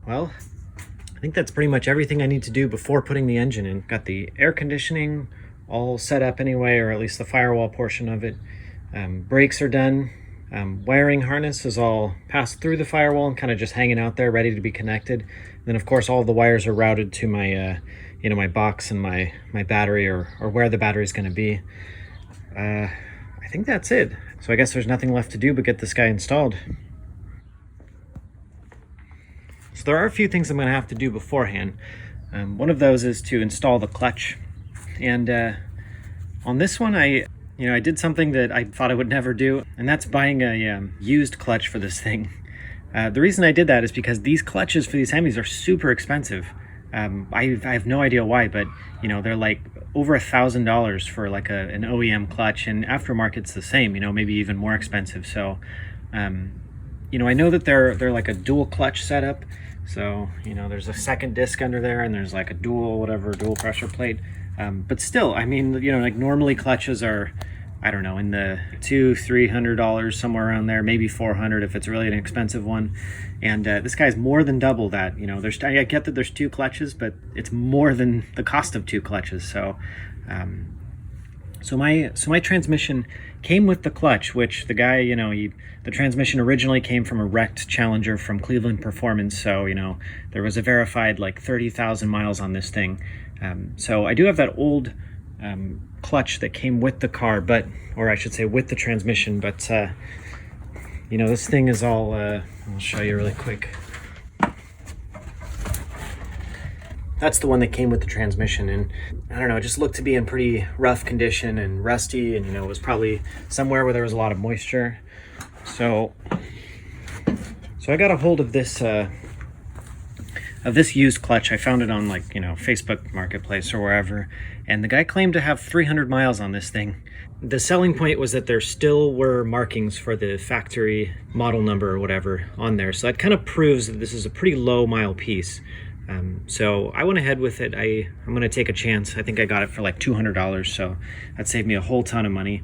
Well, I think that's pretty much everything I need to do before putting the engine in. Got the air conditioning all set up anyway, or at least the firewall portion of it. Brakes are done. Wiring harness is all passed through the firewall and kind of just hanging out there ready to be connected. And then of course all of the wires are routed to my my box and my battery, or where the battery is going to be. I think that's it. So I guess there's nothing left to do but get this guy installed. So there are a few things I'm going to have to do beforehand. One of those is to install the clutch. And on this one, I did something that I thought I would never do, and that's buying a used clutch for this thing. The reason I did that is because these clutches for these Hemis are super expensive. I have no idea why, but they're like over $1,000 for like an OEM clutch, and aftermarket's the same, maybe even more expensive. So I know that they're like a dual clutch setup. So there's a second disc under there, and there's like a dual pressure plate. But still, I mean, like normally clutches are, I don't know, in the $200-300, somewhere around there, maybe $400 if it's really an expensive one. And this guy's more than double that. I get that there's two clutches, but it's more than the cost of two clutches. So so my transmission came with the clutch, which the guy, the transmission originally came from a wrecked Challenger from Cleveland Performance. So, there was a verified like 30,000 miles on this thing. So I do have that old clutch that came with the car, or I should say with the transmission, but this thing is all, I'll show you really quick. That's the one that came with the transmission, and I don't know, it just looked to be in pretty rough condition and rusty, and it was probably somewhere where there was a lot of moisture. So I got a hold of this used clutch. I found it on Facebook Marketplace or wherever, and the guy claimed to have 300 miles on this thing. The selling point was that there still were markings for the factory model number or whatever on there, so that kind of proves that this is a pretty low mile piece. So I went ahead with it. I'm going to take a chance. I think I got it for like $200, so that saved me a whole ton of money.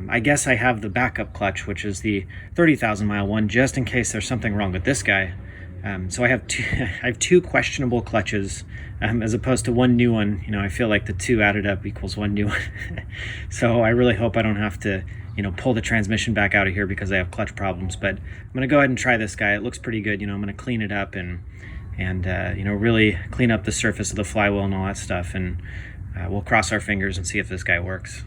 I guess I have the backup clutch, which is the 30,000 mile one, just in case there's something wrong with this guy. So I have two questionable clutches, as opposed to one new one. I feel like the two added up equals one new one. So I really hope I don't have to, pull the transmission back out of here because I have clutch problems. But I'm going to go ahead and try this guy. It looks pretty good. I'm going to clean it up and really clean up the surface of the flywheel and all that stuff. And we'll cross our fingers and see if this guy works.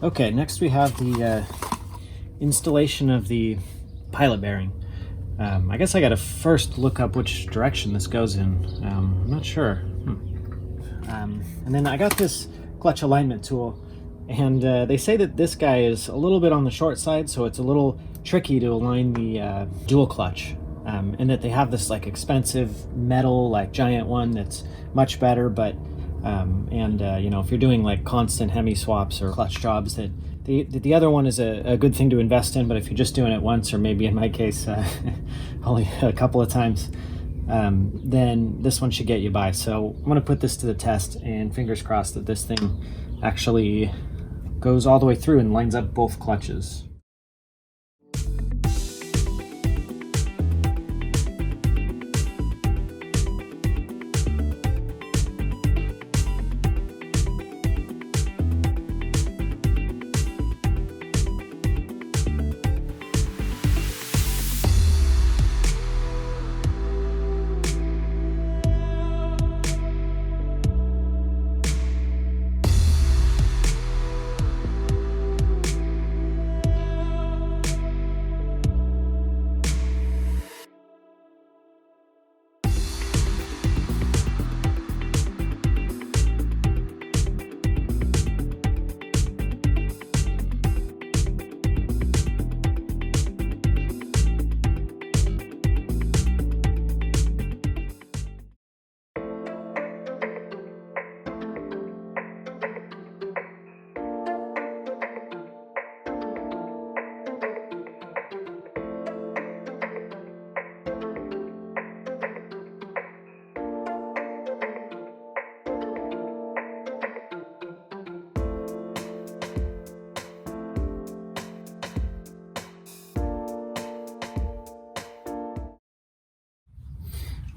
Okay, next we have the installation of the pilot bearing. I guess I gotta first look up which direction this goes in. I'm not sure. And then I got this clutch alignment tool, and they say that this guy is a little bit on the short side, so it's a little tricky to align the dual clutch. And that they have this like expensive metal, like giant one that's much better, but you know, if you're doing like constant Hemi swaps or clutch jobs, that the other one is a good thing to invest in. But if you're just doing it once, or maybe in my case only a couple of times, then this one should get you by. So I'm going to put this to the test, and fingers crossed that this thing actually goes all the way through and lines up both clutches.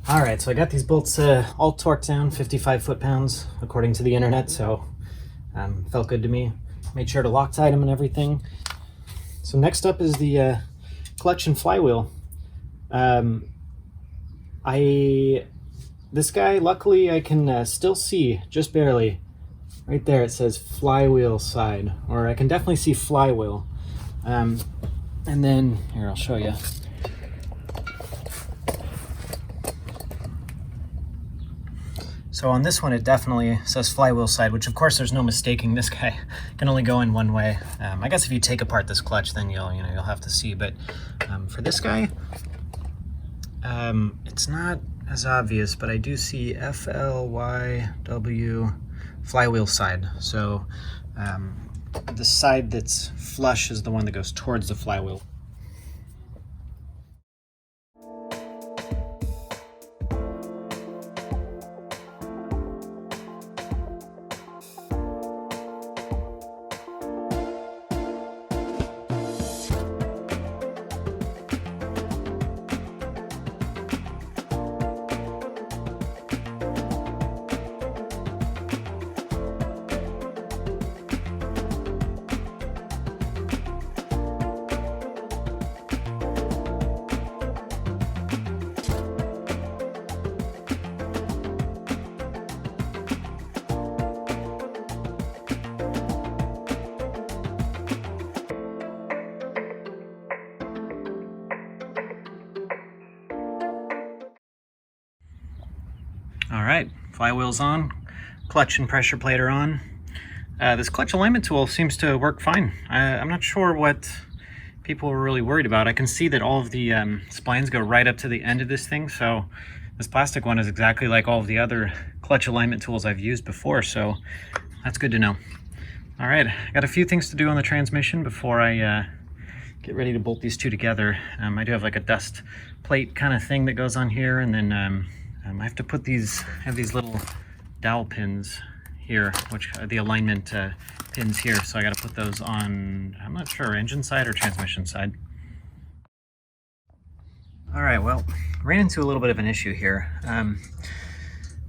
All right, so I got these bolts all torqued down, 55 foot-pounds, according to the internet, so felt good to me. Made sure to Loctite them and everything. So next up is the clutch and flywheel. This guy, luckily I can still see, just barely. Right there it says flywheel side, or I can definitely see flywheel. And then, here, I'll show you. So on this one, it definitely says flywheel side, which of course there's no mistaking. This guy can only go in one way. I guess if you take apart this clutch, then you'll have to see. But for this guy, it's not as obvious, but I do see FLYW flywheel side. So the side that's flush is the one that goes towards the flywheel. All right, flywheel's on, clutch and pressure plate are on. This clutch alignment tool seems to work fine. I'm not sure what people were really worried about. I can see that all of the splines go right up to the end of this thing, so this plastic one is exactly like all of the other clutch alignment tools I've used before, so that's good to know. All right, I got a few things to do on the transmission before I get ready to bolt these two together. I do have like a dust plate kind of thing that goes on here, and then I have to put these little dowel pins here, which are the alignment pins here. So I got to put those on, I'm not sure, engine side or transmission side. All right, well, ran into a little bit of an issue here.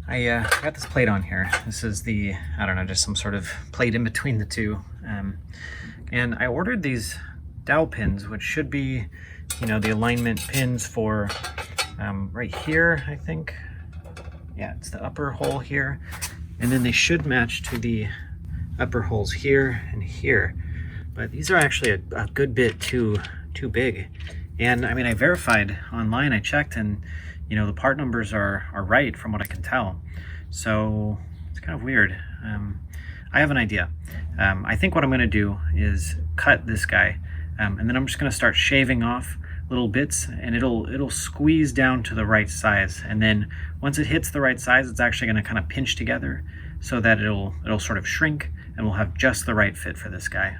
I got this plate on here. This is the, I don't know, just some sort of plate in between the two. And I ordered these dowel pins, which should be, the alignment pins for right here, I think. Yeah, it's the upper hole here. And then they should match to the upper holes here and here, but these are actually a good bit too big. And I mean, I verified online, I checked, and you know, the part numbers are right from what I can tell. So it's kind of weird. I have an idea. I think what I'm going to do is cut this guy, and then I'm just going to start shaving off little bits, and it'll squeeze down to the right size. And then once it hits the right size, it's actually going to kind of pinch together so that it'll sort of shrink, and we'll have just the right fit for this guy.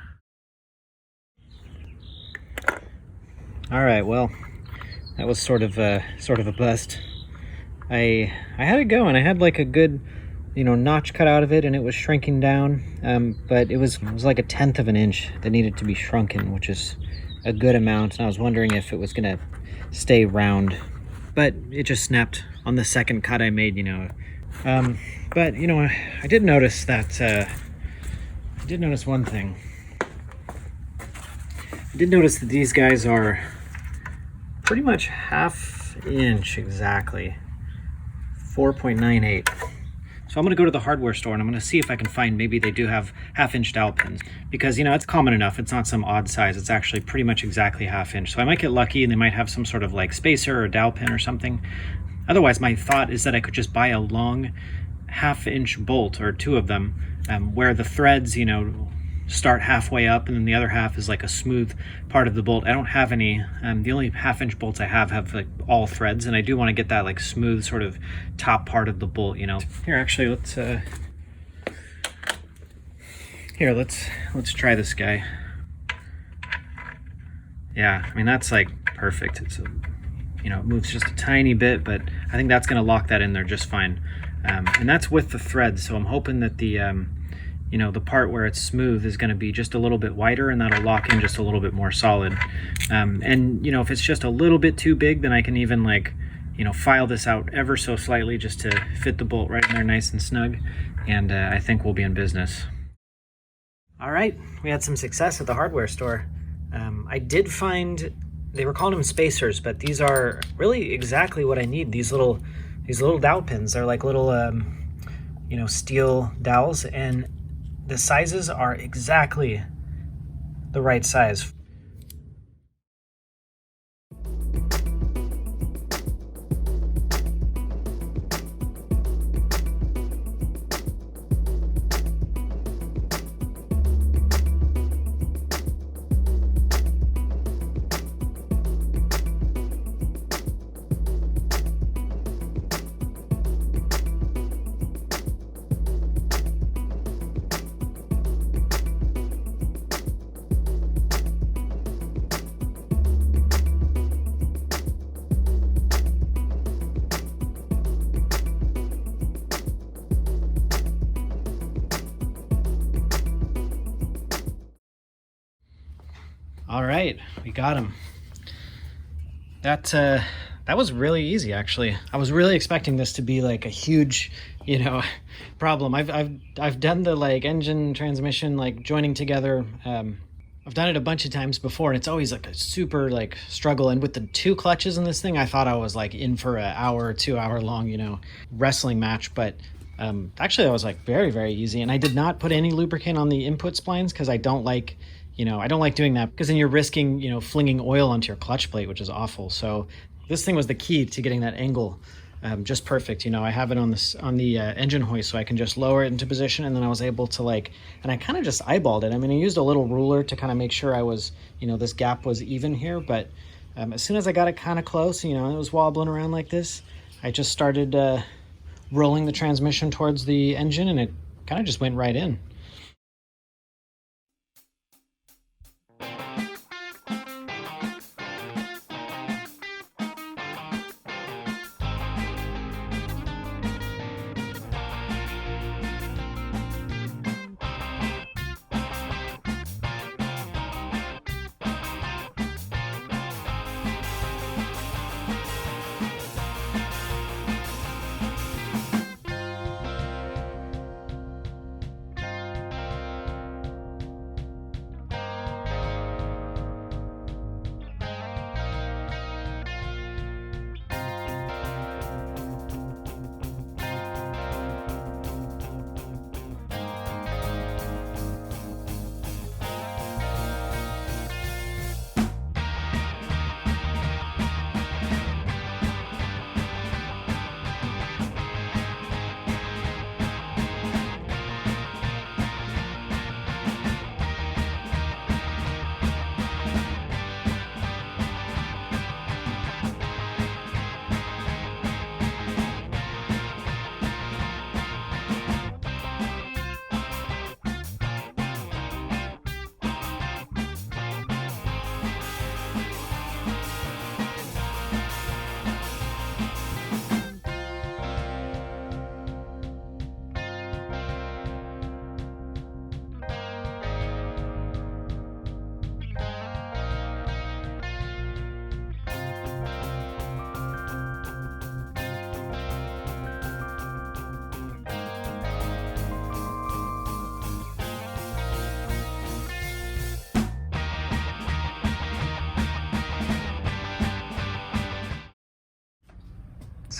All right, well, that was sort of a bust. I had it going. I had like a good, you know, notch cut out of it, and it was shrinking down, but it was like 1/10 of an inch that needed to be shrunken, which is a good amount. And I was wondering if it was gonna stay round, but it just snapped on the second cut I made, you know. But you know, I did notice that I did notice one thing. I did notice that these guys are pretty much 1/2 inch exactly, 4.98. So I'm going to go to the hardware store and I'm going to see if I can find, maybe they do have 1/2 inch dowel pins, because you know, it's common enough. It's not some odd size. It's actually pretty much exactly 1/2 inch. So I might get lucky and they might have some sort of like spacer or dowel pin or something. Otherwise, my thought is that I could just buy a long 1/2 inch bolt, or 2 of them, where the threads, you know, start halfway up and then the other half is like a smooth part of the bolt. I don't have any, the only 1/2 inch bolts I have like all threads, and I do want to get that like smooth sort of top part of the bolt, you know. Here, actually, let's try this guy. Yeah, I mean, that's like perfect. It's you know, it moves just a tiny bit, but I think that's going to lock that in there just fine. And that's with the thread, so I'm hoping that the you know, the part where it's smooth is going to be just a little bit wider, and that'll lock in just a little bit more solid. And you know, if it's just a little bit too big, then I can even, like, you know, file this out ever so slightly just to fit the bolt right in there nice and snug, and I think we'll be in business. All right, we had some success at the hardware store. I did find, they were calling them spacers, but these are really exactly what I need. These little dowel pins. They're like little you know, steel dowels, and the sizes are exactly the right size. All right, we got him. That was really easy, actually. I was really expecting this to be like a huge, you know, problem. I've done the like engine transmission like joining together. I've done it a bunch of times before, and it's always like a super like struggle. And with the 2 clutches in this thing, I thought I was like in for an hour or 2 hour long, you know, wrestling match. But actually, that was like very, very easy. And I did not put any lubricant on the input splines because I don't like, you know, I don't like doing that, because then you're risking, you know, flinging oil onto your clutch plate, which is awful. So this thing was the key to getting that angle just perfect. You know, I have it on the engine hoist, so I can just lower it into position, and then I was able to like, and I kind of just eyeballed it. I mean, I used a little ruler to kind of make sure I was, you know, this gap was even here, but as soon as I got it kind of close, you know, it was wobbling around like this, I just started rolling the transmission towards the engine, and it kind of just went right in.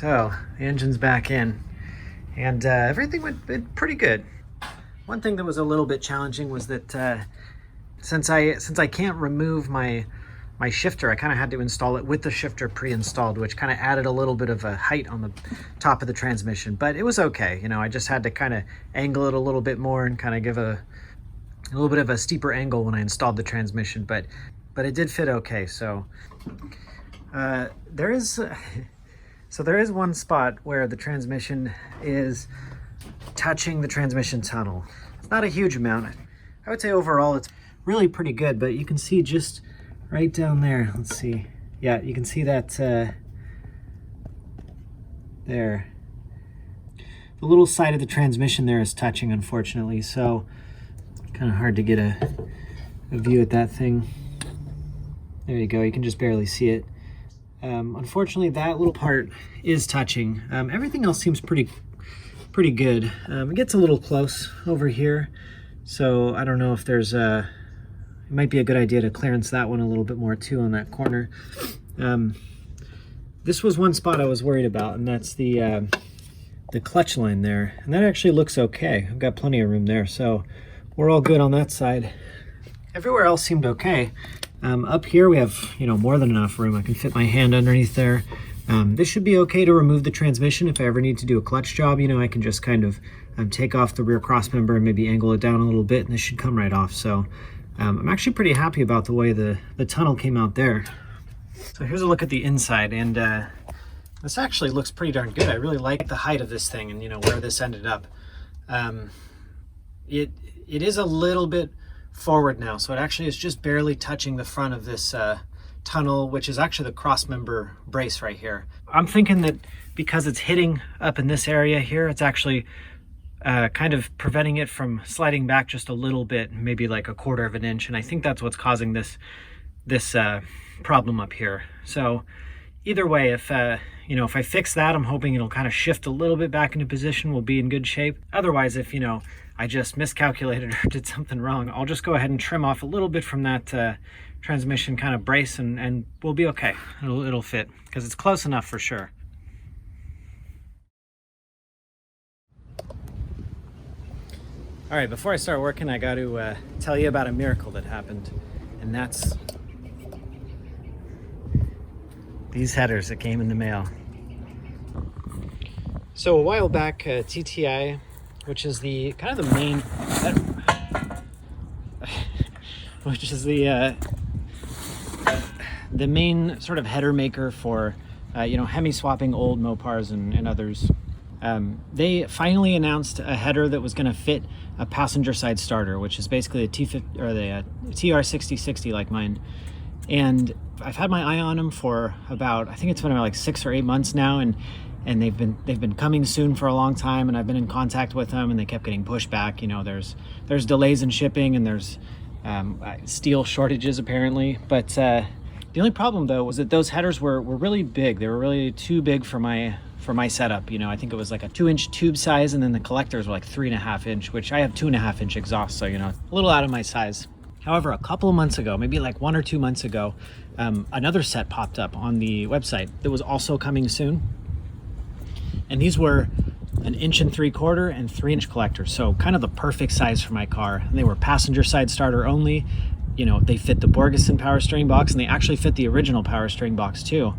So the engine's back in, and everything went pretty good. One thing that was a little bit challenging was that since I can't remove my shifter, I kind of had to install it with the shifter pre-installed, which kind of added a little bit of a height on the top of the transmission, but it was okay. You know, I just had to kind of angle it a little bit more and kind of give a little bit of a steeper angle when I installed the transmission, but it did fit okay. So there is one spot where the transmission is touching the transmission tunnel. It's not a huge amount. I would say overall it's really pretty good, but you can see just right down there, let's see. Yeah, you can see that there. The little side of the transmission there is touching, unfortunately, so kind of hard to get a view at that thing. There you go, you can just barely see it. Unfortunately, that little part is touching. Everything else seems pretty good. It gets a little close over here, so I don't know if there's it might be a good idea to clearance that one a little bit more too on that corner. This was one spot I was worried about, and that's the clutch line there, and that actually looks okay. I've got plenty of room there, so we're all good on that side. Everywhere else seemed okay. Up here we have, you know, more than enough room. I can fit my hand underneath there. This should be okay to remove the transmission if I ever need to do a clutch job. You know, I can just kind of take off the rear cross member and maybe angle it down a little bit, and this should come right off. So I'm actually pretty happy about the way the tunnel came out there. So here's a look at the inside, and this actually looks pretty darn good. I really like the height of this thing and, you know, where this ended up. It is a little bit forward now, so it actually is just barely touching the front of this tunnel, which is actually the cross member brace right here. I'm thinking that because it's hitting up in this area here, it's actually kind of preventing it from sliding back just a little bit, maybe like 1/4 of an inch, and I think that's what's causing this problem up here. So either way, if you know, if I fix that, I'm hoping it'll kind of shift a little bit back into position. We'll be in good shape. Otherwise, if, you know, I just miscalculated or did something wrong, I'll just go ahead and trim off a little bit from that transmission kind of brace, and we'll be okay. It'll fit, because it's close enough for sure. All right, before I start working, I got to tell you about a miracle that happened, and that's these headers that came in the mail. So a while back, TTI, which is the kind of the main, which is the main sort of header maker for you know, Hemi swapping old Mopars and others. They finally announced a header that was going to fit a passenger side starter, which is basically a TR-6060 like mine. And I've had my eye on them for about, I think it's been about like 6 or 8 months now, and they've been coming soon for a long time, and I've been in contact with them, and they kept getting pushed back. You know, there's delays in shipping, and there's steel shortages apparently. But the only problem though was that those headers were really big. They were really too big for my setup. You know, I think it was like a 2-inch tube size, and then the collectors were like 3.5 inch, which I have 2.5-inch exhaust, so, you know, a little out of my size. However, a couple of months ago, maybe like 1 or 2 months ago, another set popped up on the website that was also coming soon. And these were 1 3/4 and 3-inch collectors, so kind of the perfect size for my car. And they were passenger side starter only. You know, they fit the Borgeson power steering box, and they actually fit the original power steering box too.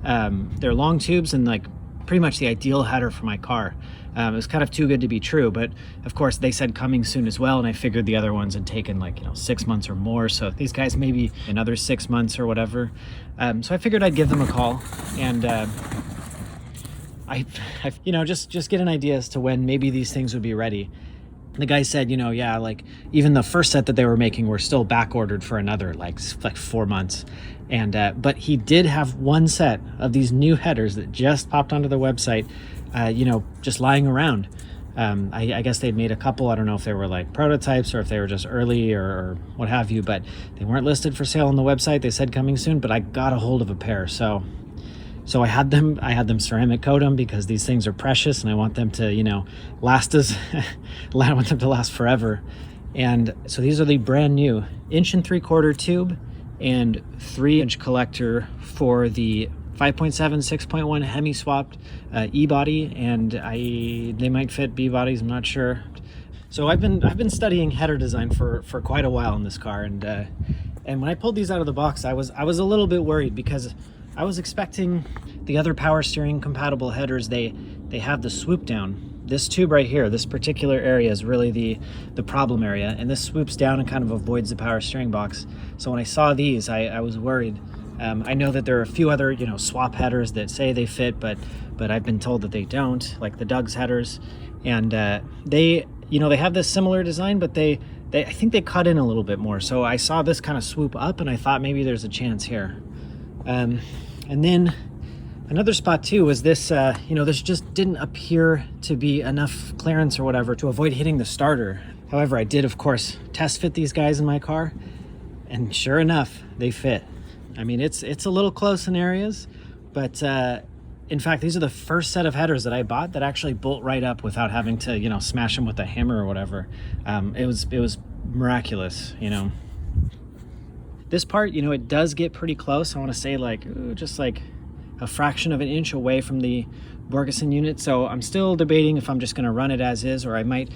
They're long tubes and like pretty much the ideal header for my car. It was kind of too good to be true, but of course they said coming soon as well, and I figured the other ones had taken like, you know, 6 months or more, so these guys maybe another 6 months or whatever. So I figured I'd give them a call, and I you know, just get an idea as to when maybe these things would be ready. The guy said, you know, yeah, like even the first set that they were making were still back ordered for another like 4 months. And but he did have one set of these new headers that just popped onto the website, you know, just lying around. I guess they'd made a couple. I don't know if they were like prototypes or if they were just early or what have you, but they weren't listed for sale on the website. They said coming soon, but I got a hold of a pair. So I had them ceramic coat them, because these things are precious and I want them to, you know, last I want them to last forever. And so these are the brand new 1 3/4 tube and 3-inch collector for the 5.7, 6.1 Hemi swapped E-body, and they might fit B-bodies, I'm not sure. So I've been studying header design for quite a while in this car, and when I pulled these out of the box, I was a little bit worried because I was expecting the other power steering compatible headers, they have the swoop down. This tube right here, this particular area is really the problem area, and this swoops down and kind of avoids the power steering box. So when I saw these, I was worried. I know that there are a few other, swap headers that say they fit, but I've been told that they don't, like the Doug's headers, and they have this similar design, but I think they cut in a little bit more. So I saw this kind of swoop up, and I thought maybe there's a chance here. And then another spot too was this, this just didn't appear to be enough clearance or whatever to avoid hitting the starter. However, I did, of course, test fit these guys in my car, and sure enough, they fit. I mean, it's a little close in areas, but in fact, these are the first set of headers that I bought that actually bolt right up without having to, smash them with a hammer or whatever. It was miraculous, This part, it does get pretty close. I want to say just like a fraction of an inch away from the Borgeson unit. So I'm still debating if I'm just going to run it as is, or I might,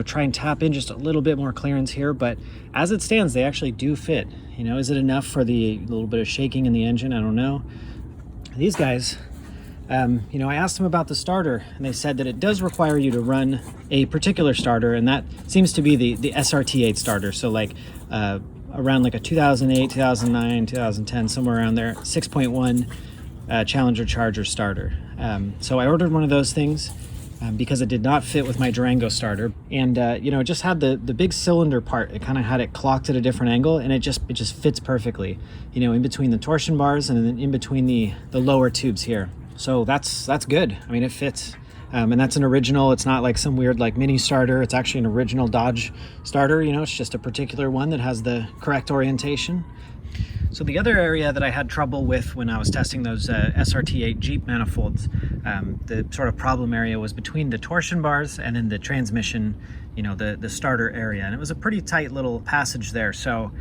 try and tap in just a little bit more clearance here. But as it stands, they actually do fit. Is it enough for the little bit of shaking in the engine? I don't know. These guys, I asked them about the starter, and they said that it does require you to run a particular starter, and that seems to be the SRT8 starter. So around like a 2008, 2009, 2010, somewhere around there, 6.1 Challenger Charger starter. So I ordered one of those things because it did not fit with my Durango starter, and it just had the big cylinder part. It kind of had it clocked at a different angle, and it just fits perfectly, in between the torsion bars and then in between the lower tubes here. So that's good. I mean, it fits. And that's an original. It's not like some weird mini starter. It's actually an original Dodge starter. It's just a particular one that has the correct orientation. So the other area that I had trouble with when I was testing those SRT8 Jeep manifolds, the sort of problem area was between the torsion bars and then the transmission, the starter area. And it was a pretty tight little passage there. So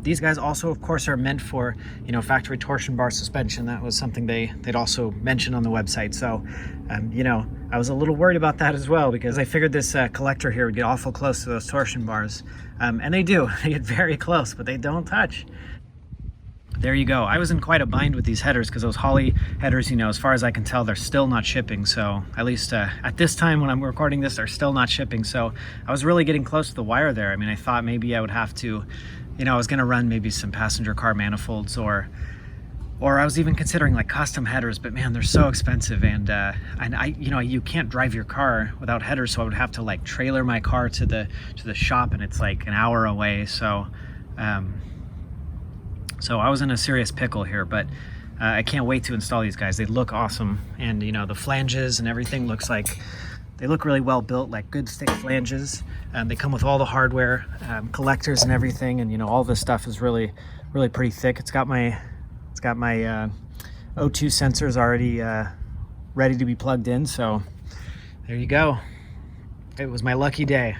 these guys also, of course, are meant for, factory torsion bar suspension. That was something they'd also mentioned on the website. So, I was a little worried about that as well, because I figured this collector here would get awful close to those torsion bars. And they do. They get very close, but they don't touch. There you go. I was in quite a bind with these headers because those Holley headers, as far as I can tell, they're still not shipping. So at least at this time when I'm recording this, they're still not shipping. So I was really getting close to the wire there. I mean, I thought maybe I would have to, I was going to run maybe some passenger car manifolds, or I was even considering custom headers, but man, they're so expensive, and you can't drive your car without headers, so I would have to trailer my car to the shop, and it's an hour away. So so I was in a serious pickle here, but I can't wait to install these guys. They look awesome, and the flanges and everything they look really well built, good thick flanges. They come with all the hardware, collectors and everything, and all this stuff is really pretty thick. It's got my O2 sensors already ready to be plugged in, so there you go. It was my lucky day.